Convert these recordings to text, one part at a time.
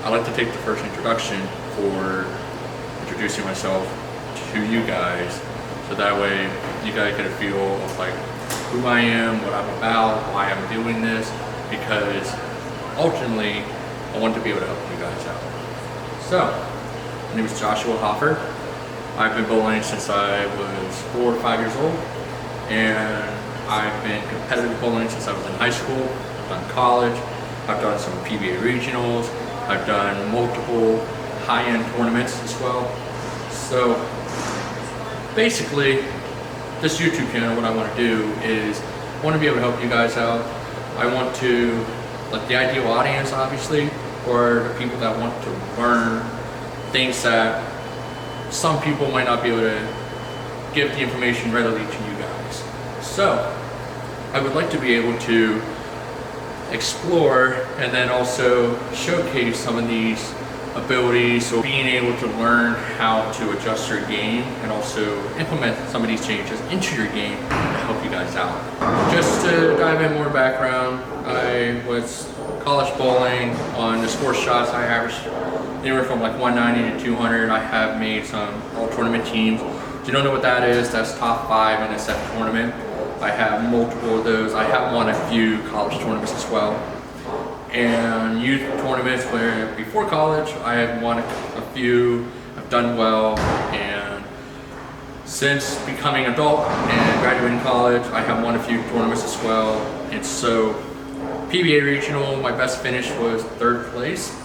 I like to take the first introduction for introducing myself to you guys, so that way you guys get a feel of like who I am, what I'm about, why I'm doing this, because ultimately I want to be able to help you guys out. So, my name is Joshua Hoffer. I've been bowling since I was 4 or 5 years old, and I've been competitive bowling since I was in high school. I've done college, I've done some PBA regionals, I've done multiple high-end tournaments as well. So basically, this YouTube channel, what I want to do is I want to be able to help you guys out. I want to, like, the ideal audience obviously, or the people that want to learn things that some people might not be able to give the information readily to you guys. So I would like to be able to explore and then also showcase some of these abilities, so being able to learn how to adjust your game and also implement some of these changes into your game to help you guys out. Just to dive in more background, I was college bowling. On the score shots, I averaged anywhere from like 190 to 200. I have made some all tournament teams. If you don't know what that is, that's top 5 in a set tournament. I have multiple of those. I have won a few college tournaments as well. And youth tournaments where before college, I had won a few, I've done well, and since becoming an adult and graduating college, I have won a few tournaments as well. And so PBA regional, my best finish was 3rd place,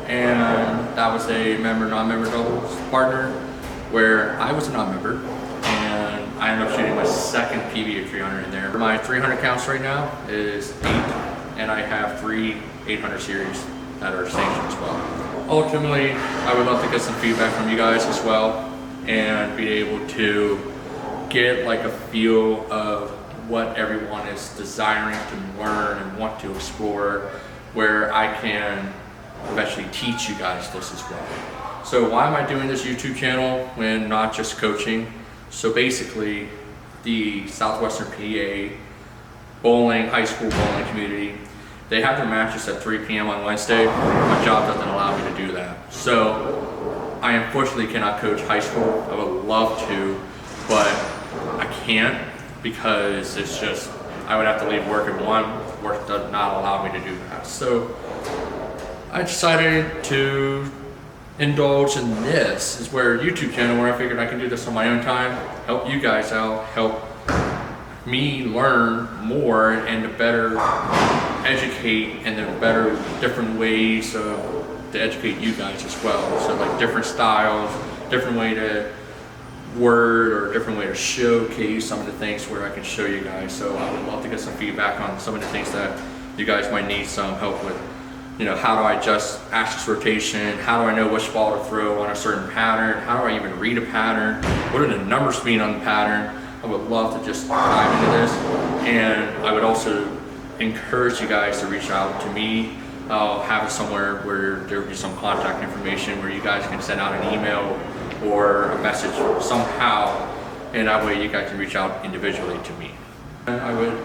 and that was a member-non-member doubles partner where I was a non-member, and I ended up shooting my 2nd PBA 300 in there. My 300 counts right now is 8, and I have 3 800 series that are sanctioned as well. Ultimately, I would love to get some feedback from you guys as well and be able to get like a feel of what everyone is desiring to learn and want to explore, where I can eventually teach you guys this as well. So why am I doing this YouTube channel when not just coaching? So basically, the Southwestern PA bowling, high school bowling community, they have their matches at 3 p.m. on Wednesday. My job doesn't allow me to do that. So I unfortunately cannot coach high school. I would love to, but I can't because it's just, I would have to leave work at 1. Work does not allow me to do that. So I decided to indulge in this, is where YouTube channel, where I figured I can do this on my own time, help you guys out, help me learn more and to better educate and then better different ways to educate you guys as well. So like different styles, different way to word, or different way to showcase some of the things where I can show you guys. So I would love to get some feedback on some of the things that you guys might need some help with. You know, how do I adjust axis rotation? How do I know which ball to throw on a certain pattern? How do I even read a pattern? What are the numbers mean on the pattern? I would love to just dive into this, and I would also encourage you guys to reach out to me. I'll have it somewhere where there will be some contact information where you guys can send out an email or a message somehow, and that way you guys can reach out individually to me. And I would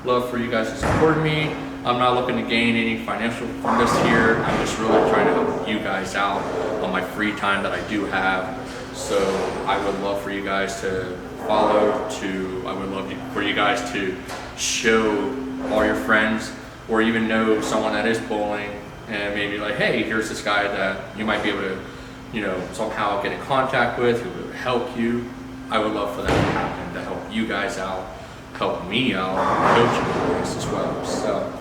love for you guys to support me. I'm not looking to gain any financial from this here. I'm just really trying to help you guys out on my free time that I do have. So I would love for you guys to follow, I would love for you guys to show all your friends, or even know someone that is bowling, and maybe like, hey, here's this guy that you might be able to, you know, somehow get in contact with, who will help you. I would love for that to happen, to help you guys out, help me out, coach you guys as well. So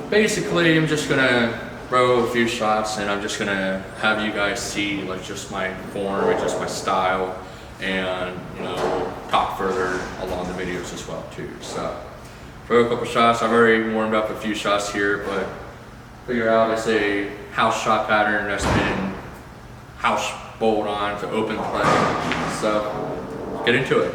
basically, I'm just gonna throw a few shots, and I'm just gonna have you guys see like just my form and just my style, and you know, talk further along the videos as well too. So throw a couple shots. I've already warmed up a few shots here, but figure out it's a house shot pattern that's been house bowled on to open play. So get into it.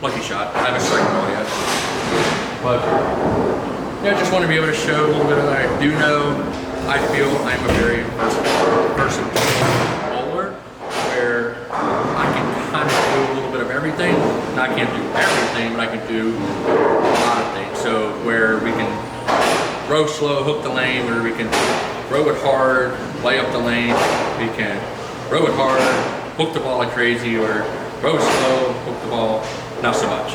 Lucky shot. I haven't struck ball yet. But yeah, I just want to be able to show a little bit of what I do know. I feel I'm a very versatile throw slow, hook the lane, or we can throw it hard, lay up the lane. We can throw it hard, hook the ball like crazy, or throw slow, hook the ball, not so much.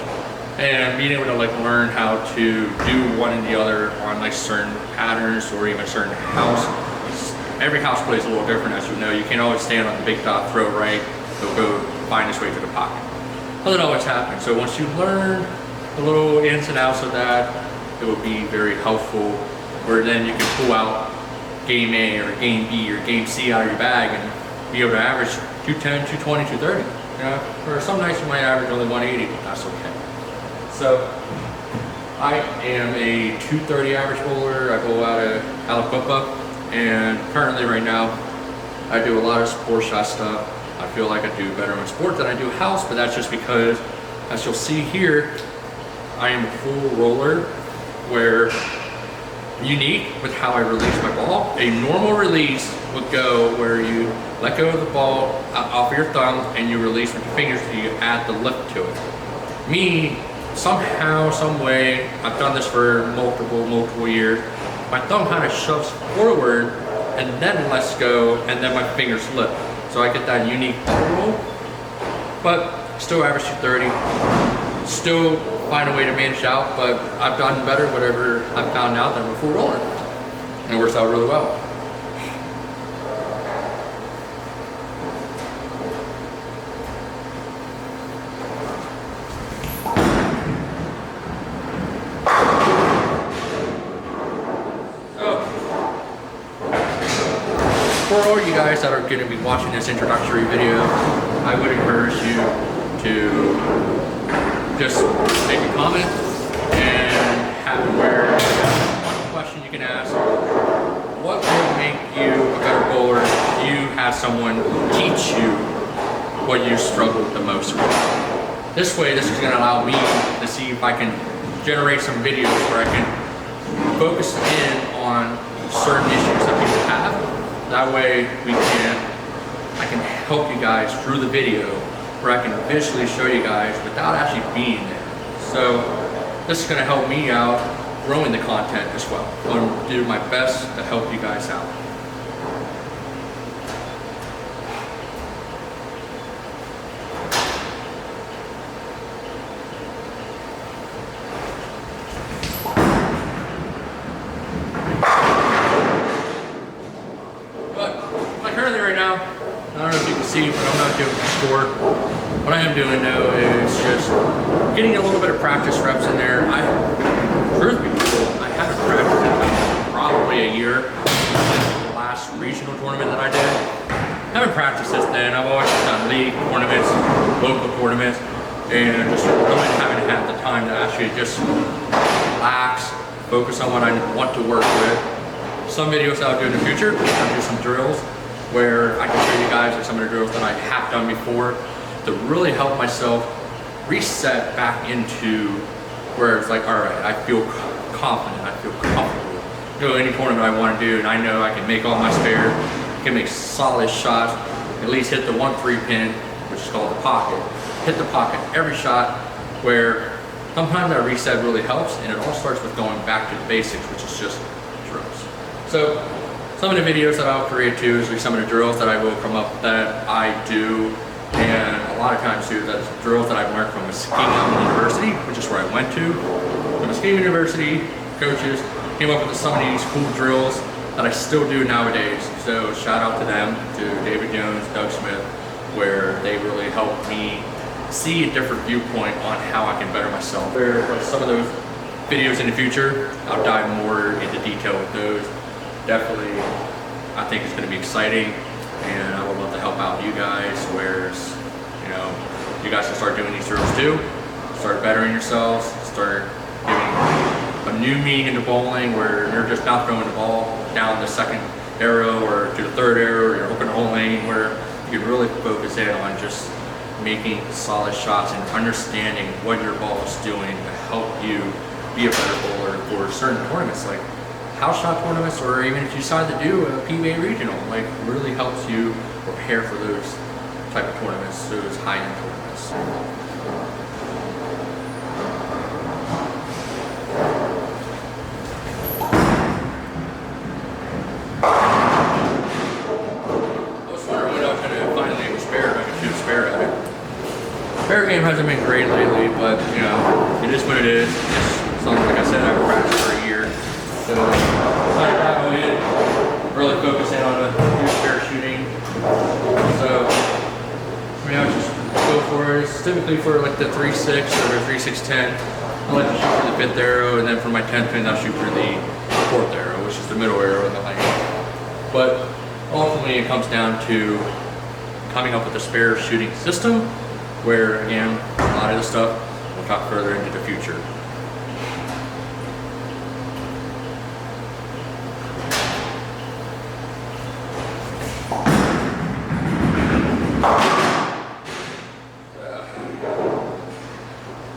And being able to like learn how to do one and the other on like certain patterns or even certain house. Every house play is a little different, as you know. You can't always stand on the big dot, throw right, it'll go find its way to the pocket. Doesn't always happen. So once you learn the little ins and outs of that, it will be very helpful, where then you can pull out game A or game B or game C out of your bag and be able to average 210, 220, 230. You know, for some nights you might average only 180, but that's okay. So I am a 230 average bowler. I bowl out of Aliquippa, and currently right now I do a lot of sport shot stuff. I feel like I do better in sport than I do house, but that's just because, as you'll see here, I am a full roller, where unique with how I release my ball. A normal release would go where you let go of the ball off of your thumb and you release with your fingers so you add the lift to it. Me, somehow, some way, I've done this for multiple years, my thumb kind of shoves forward and then lets go, and then my fingers lift. So I get that unique ball roll, but still average 230. Still find a way to manage out, but I've gotten better whatever I've found out than before rolling. And it works out really well. For all you guys that are going to be watching this introductory video, I would encourage you to just make a comment and have it where one question you can ask: what will make you a better bowler if you have someone teach you what you struggled the most with? This way, this is going to allow me to see if I can generate some videos where I can focus in on certain issues that people have. That way I can help you guys through the video, where I can visually show you guys without actually being there. So this is going to help me out growing the content as well. I'm going to do my best to help you guys out. Currently right now, I don't know if you can see, but I'm not doing the score. What I am doing though is just getting a little bit of practice reps in there. Truth be told, I haven't practiced in probably a year since the last regional tournament that I did. I haven't practiced since then. I've always done league tournaments, local tournaments, and just really haven't had the time to actually just relax, focus on what I want to work with. Some videos I'll do in the future, I'll do some drills where I can show you guys like some of the drills that I have done before to really help myself reset back into where it's like, all right, I feel confident, I feel comfortable. Do any tournament I want to do, and I know I can make all my spares, can make solid shots, at least hit the 1-3 pin, which is called the pocket. Hit the pocket every shot, where sometimes that reset really helps, and it all starts with going back to the basics, which is just drills. So some of the videos that I'll create too is some of the drills that I will come up that I do, and a lot of times too, that's drills that I've learned from Muskingum University, which is where I went to. The Muskingum University coaches came up with some of these cool drills that I still do nowadays. So shout out to them, to David Jones, Doug Smith, where they really helped me see a different viewpoint on how I can better myself. There are some of those videos in the future. I'll dive more into detail with those. Definitely, I think it's going to be exciting, and I would love to help out you guys, where, you know, you guys can start doing these drills too, start bettering yourselves, start giving a new meaning into bowling, where you're just not throwing the ball down the second arrow or to the third arrow, or you're hooking the whole lane, where you can really focus in on just making solid shots and understanding what your ball is doing to help you be a better bowler for certain tournaments, like house shot tournaments, or even if you decide to do a PBA regional, like really helps you prepare for those type of tournaments, those high-end tournaments. hasn't been great lately, but you know, it is what it is. It's something, like I said, I've practiced for a year. So I go in, really focus in on the spare shooting. So I mean, I would just go for it. It's typically for like the 3.6 or the 3.610. I like to shoot for the 5th arrow, and then for my 10th pin, I'll shoot for the 4th arrow, which is the middle arrow in the lane. But ultimately, it comes down to coming up with a spare shooting system, where again, a lot of the stuff we'll talk further into the future.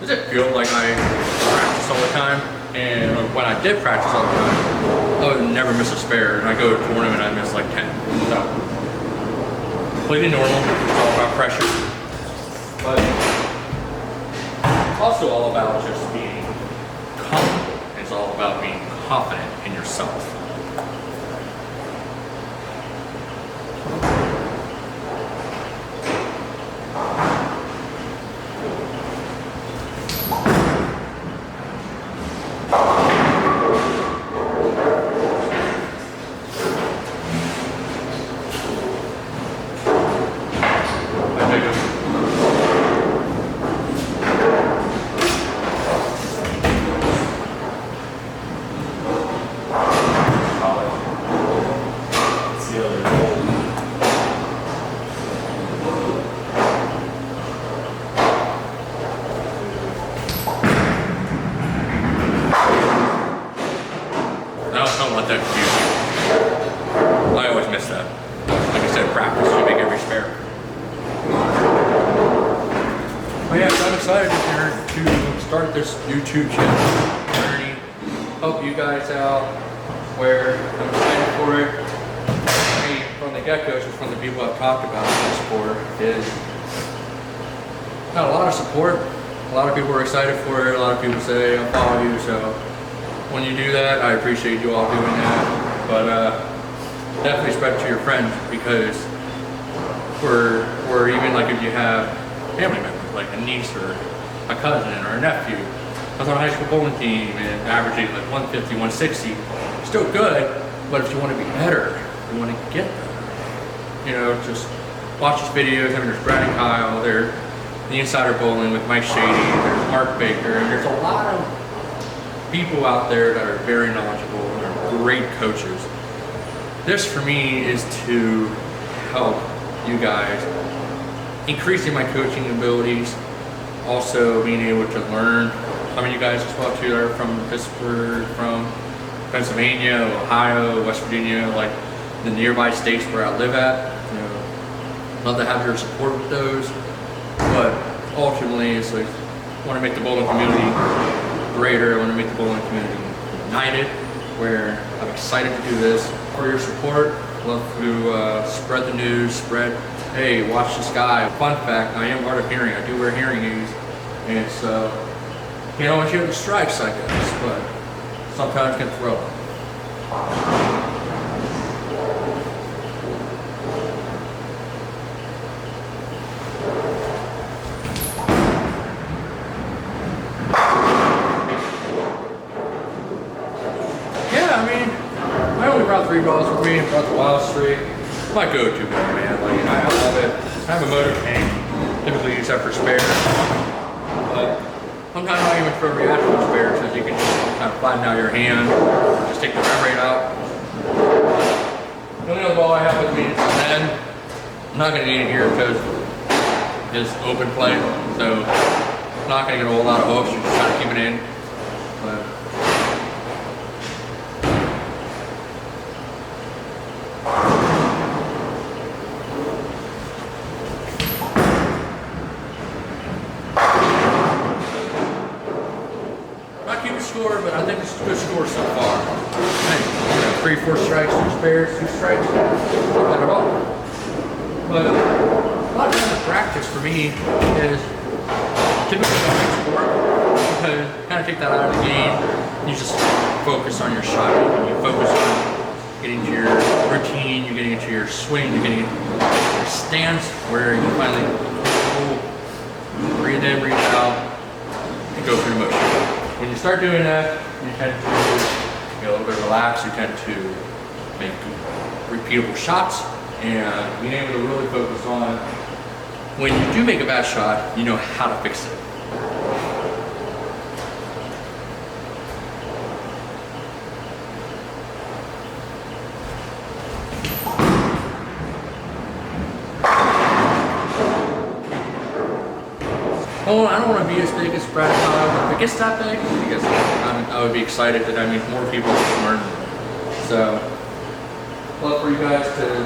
Does it feel like I practice all the time? And when I did practice all the time, I would never miss a spare, and I go to a tournament, I miss like 10. So completely normal. It's all about pressure. But also all about just being comfortable. It's all about being confident in yourself. Don't let that confuse you. I always miss that. Like I said, practice, you make every spare. But yeah, so I'm excited to start this YouTube channel journey, help you guys out, where I'm excited for it. I mean, from the get-go, just from the people I've talked about this for, is got a lot of support. A lot of people are excited for it. A lot of people say, I'll follow you, so when you do that, I appreciate you all doing that. But definitely spread it to your friends, because we're even like if you have family members, like a niece or a cousin or a nephew. I was on a high school bowling team and averaging like 150, 160. Still good, but if you want to be better, you want to get better. You know, just watch his videos. I mean, there's Brad and Kyle, there's the Insider Bowling with Mike Shady, there's Mark Baker, and there's a lot of people out there that are very knowledgeable and are great coaches. This for me is to help you guys increasing my coaching abilities, also being able to learn. Some of you guys as well too are from Pittsburgh, from Pennsylvania, Ohio, West Virginia, like the nearby states where I live at. You know, love to have your support with those, but ultimately it's like I want to make the bowling community greater. I want to make the bowling community united, where I'm excited to do this. For your support, love to spread the news, hey, watch this guy. Fun fact, I am hard of hearing. I do wear hearing aids, and so can't always hear the strikes, I guess, but sometimes can throw them. Brought 3 balls with me, brought the Wild Streak. My go-to ball, man. Like, I love it. I have a motor tank, typically use that for spares. But sometimes I even throw reaction spares, so you can just kind of flatten out your hand, just take the rem rate out. The only other ball I have with me is the Zen. I'm not going to get it here because it's open play, so I'm not going to get a whole lot of hooks. You're just trying to keep it in. But score, but I think it's a good score so far. Hey, 3, 4 strikes, 2 spares, 2 strikes, not bad at all. But a lot of times in practice for me is typically a big sport, because you kind of take that out of the game. You just focus on your shot. You focus on getting to your routine, you're getting into your swing, you're getting into your stance, where you finally breathe in, breathe out, and go through the motion. When you start doing that, you tend to get a little bit relaxed, you tend to make repeatable shots, and being able to really focus on when you do make a bad shot, you know how to fix it. Oh, I don't want to be as big as Brad Kyle. If it gets that big, because I would be excited that more people can learn. So, I'd love for you guys to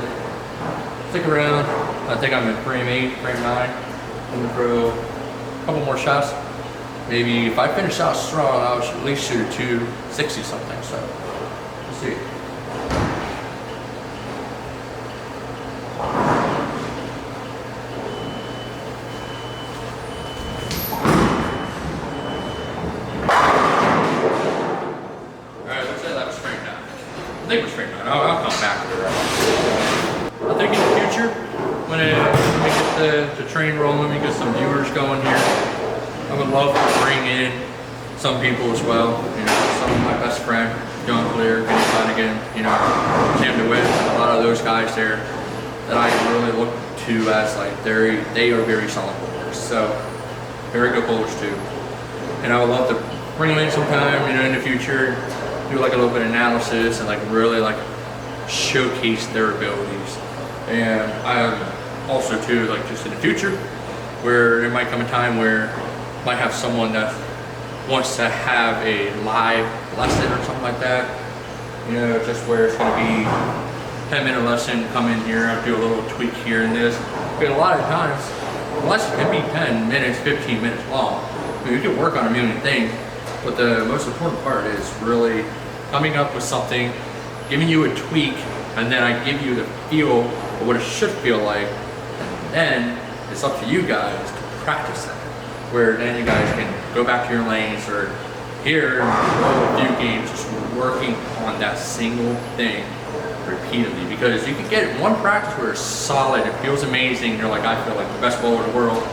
stick around. I think I'm in frame 8, frame 9. I'm going to throw a couple more shots. Maybe if I finish out strong, I'll at least shoot a 260 something. So, we'll see. I think we're straight on. I'll come back to it. I think in the future, when we get the train rolling, we get some viewers going here, I would love to bring in some people as well. You know, some of my best friend, John Clear, Kenny Flanagan, you know, Jim DeWitt, a lot of those guys there that I really look to as like they are very solid bowlers. So very good bowlers too. And I would love to bring them in sometime, you know, in the future. Do like a little bit of analysis and like really like showcase their abilities. And I also too, like just in the future, where there might come a time where I might have someone that wants to have a live lesson or something like that. You know, just where it's gonna be 10-minute lesson, come in here, I'll do a little tweak here and this. But a lot of times, the lesson can be 10 minutes, 15 minutes long. I mean, you can work on a million things. But the most important part is really coming up with something, giving you a tweak, and then I give you the feel of what it should feel like. And then it's up to you guys to practice that. Where then you guys can go back to your lanes or here roll a few games just working on that single thing repeatedly. Because you can get one practice where it's solid, it feels amazing, you're like, I feel like the best bowler in the world.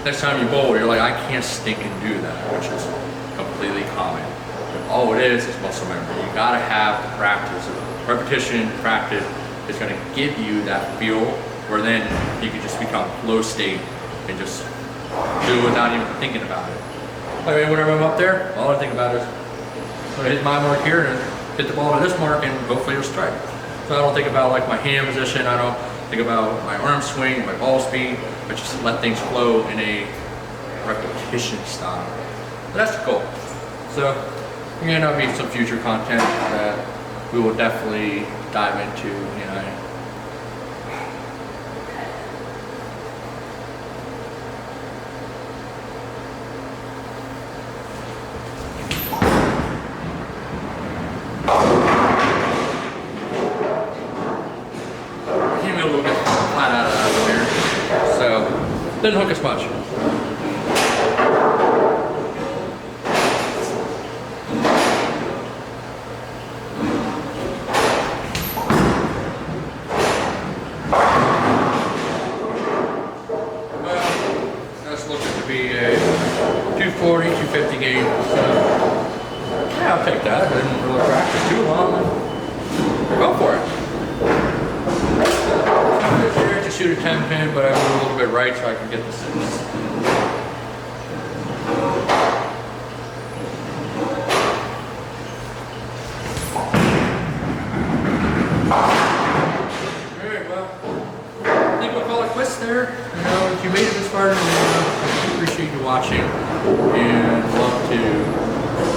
Next time you bowl, you're like, I can't stink and do that, which is completely common. But all it is muscle memory. You gotta have the practice. Repetition, practice is gonna give you that feel where then you can just become flow state and just do it without even thinking about it. I mean, whenever I'm up there, all I think about is I'm gonna hit my mark here and hit the ball to this mark and hopefully it'll strike. So I don't think about like my hand position, I don't think about my arm swing, my ball speed, but just let things flow in a repetition style. But that's the goal. So, again, that'll be some future content that we will definitely dive into, you know. Came a little bit flat out of there, so didn't hook as much. Be a 240, 250 game. So, yeah, I'll take that. I didn't really practice too long. Go for it. It's here to shoot a 10 pin, but I move a little bit right so I can get the 6. Alright, well, I think we'll call it quits there. You know, if you made it this far in the video, appreciate you watching and love to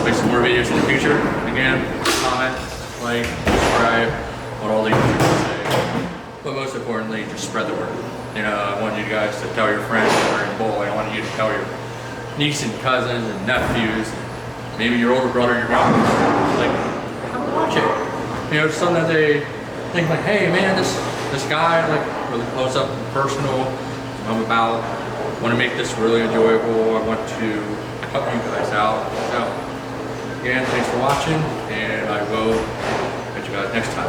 make some more videos in the future. Again, comment, like, subscribe, what all these people say. But most importantly, just spread the word. You know, I want you guys to tell your friends that are in bowling. I want you to tell your niece and cousins and nephews, and maybe your older brother, your younger brother, like, come and watch it. You know, something that they think like, hey man, this guy, like, really close up and personal. I'm about. Want to make this really enjoyable. I want to help you guys out. So, again, thanks for watching, and I will catch you guys next time.